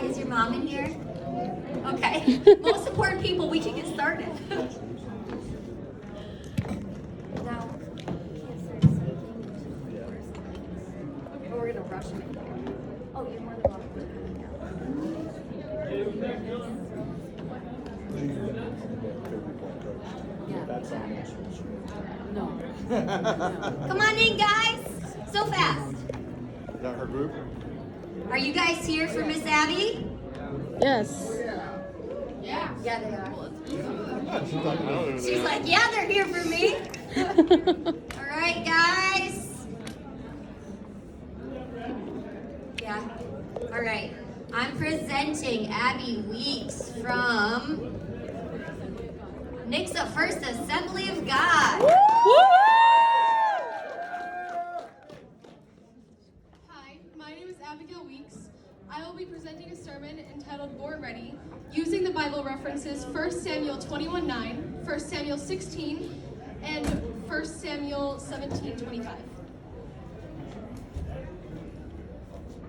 is your mom in here? Okay. Most important people, we can get started. Now, we're going to rush it. Oh, you're more than welcome to No. Come on in, guys. So fast. Is that her group? Are you guys here for Miss Abby? Yes. Yeah, they are. She's She's like, yeah, they're here for me. All right, guys. Yeah. All right. I'm presenting Abby Weeks from Nixa First Assembly of God. Hi, my name is Abigail Weeks. I will be presenting a sermon entitled Born Ready, using the Bible references 1 Samuel 21:9, 1 Samuel 16, and 1 Samuel 17:25.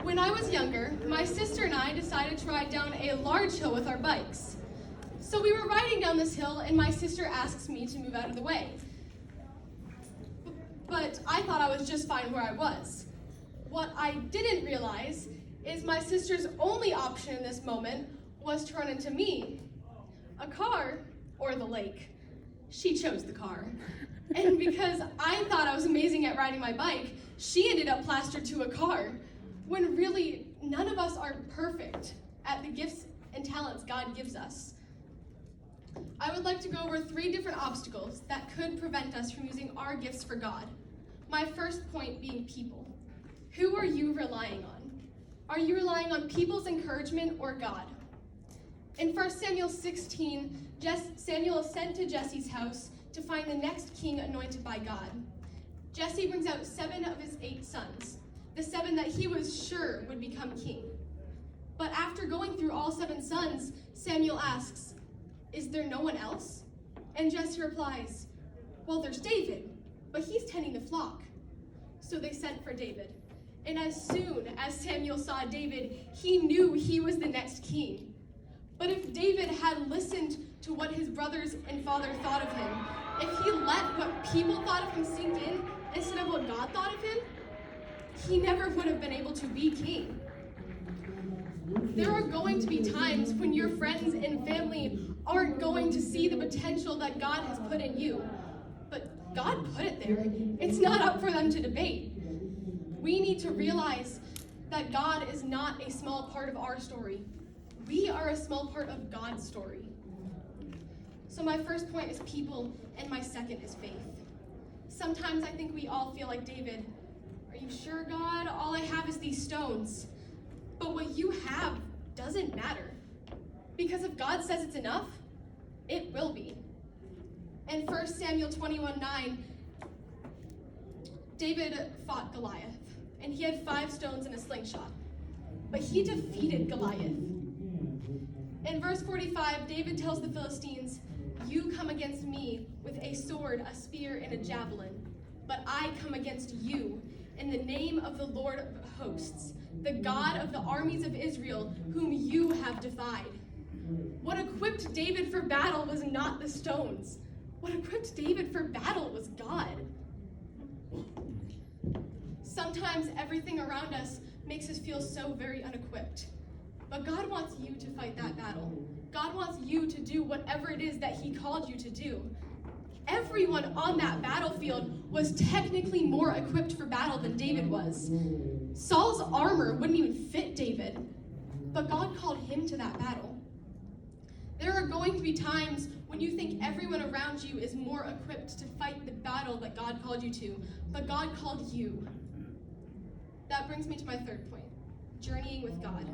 When I was younger, my sister and I decided to ride down a large hill with our bikes. So we were riding down this hill, and my sister asks me to move out of the way. But I thought I was just fine where I was. What I didn't realize is my sister's only option in this moment was to run into me, a car, or the lake. She chose the car. And because I thought I was amazing at riding my bike, she ended up plastered to a car, when really none of us are perfect at the gifts and talents God gives us. I would like to go over 3 different obstacles that could prevent us from using our gifts for God. My first point being people. Who are you relying on? Are you relying on people's encouragement or God? In 1 Samuel 16, Samuel is sent to Jesse's house to find the next king anointed by God. Jesse brings out 7 of his 8 sons, the 7 that he was sure would become king. But after going through all 7 sons, Samuel asks, "Is there no one else?" And Jesse replies, "Well, there's David, but he's tending the flock." So they sent for David. And as soon as Samuel saw David, he knew he was the next king. But if David had listened to what his brothers and father thought of him, if he let what people thought of him sink in instead of what God thought of him, he never would have been able to be king. There are going to be times when your friends and family aren't going to see the potential that God has put in you. But God put it there. It's not up for them to debate. We need to realize that God is not a small part of our story. We are a small part of God's story. So my first point is people, and my second is faith. Sometimes I think we all feel like David. Are you sure, God? All I have is these stones. But what you have doesn't matter. Because if God says it's enough, it will be. In 1 Samuel 21:9, David fought Goliath, and he had 5 stones in a slingshot. But he defeated Goliath. In verse 45, David tells the Philistines, "You come against me with a sword, a spear, and a javelin, but I come against you in the name of the Lord of hosts, the God of the armies of Israel, whom you have defied." What equipped David for battle was not the stones. What equipped David for battle was God. Sometimes everything around us makes us feel so very unequipped. But God wants you to fight that battle. God wants you to do whatever it is that he called you to do. Everyone on that battlefield was technically more equipped for battle than David was. Saul's armor wouldn't even fit David, but God called him to that battle. There are going to be times when you think everyone around you is more equipped to fight the battle that God called you to, but God called you. That brings me to my third point, journeying with God.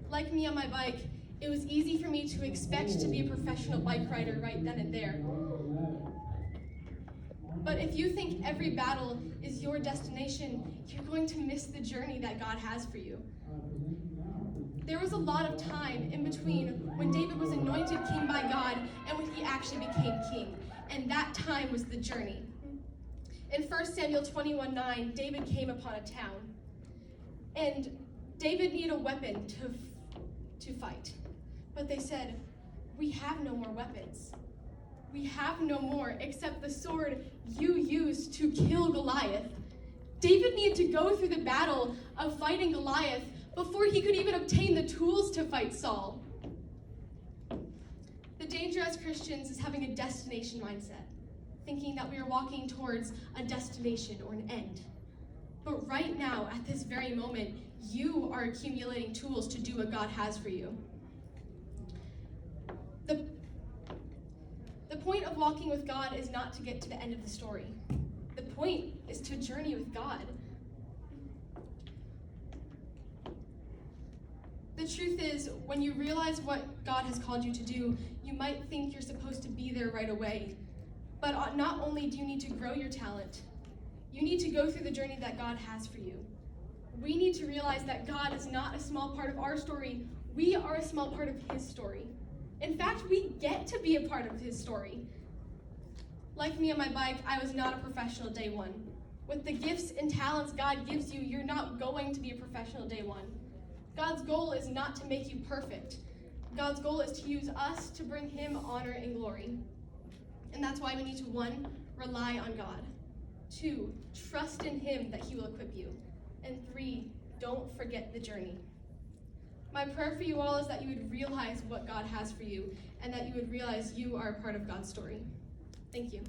Like me on my bike, it was easy for me to expect to be a professional bike rider right then and there. But if you think every battle is your destination, you're going to miss the journey that God has for you. There was a lot of time in between when David was anointed king by God and when he actually became king, and that time was the journey. In 1 Samuel 21:9, David came upon a town, and David needed a weapon fight. But they said, we have no more weapons. We have no more except the sword you used to kill Goliath. David needed to go through the battle of fighting Goliath before he could even obtain the tools to fight Saul. The danger as Christians is having a destination mindset, thinking that we are walking towards a destination or an end. But right now, at this very moment, you are accumulating tools to do what God has for you. The point of walking with God is not to get to the end of the story. The point is to journey with God. The truth is, when you realize what God has called you to do, you might think you're supposed to be there right away. But not only do you need to grow your talent, you need to go through the journey that God has for you. We need to realize that God is not a small part of our story. We are a small part of his story. In fact, we get to be a part of his story. Like me on my bike, I was not a professional day one. With the gifts and talents God gives you, you're not going to be a professional day one. God's goal is not to make you perfect. God's goal is to use us to bring him honor and glory. And that's why we need to, 1, rely on God. 2, trust in him that he will equip you. And 3, don't forget the journey. My prayer for you all is that you would realize what God has for you and that you would realize you are a part of God's story. Thank you.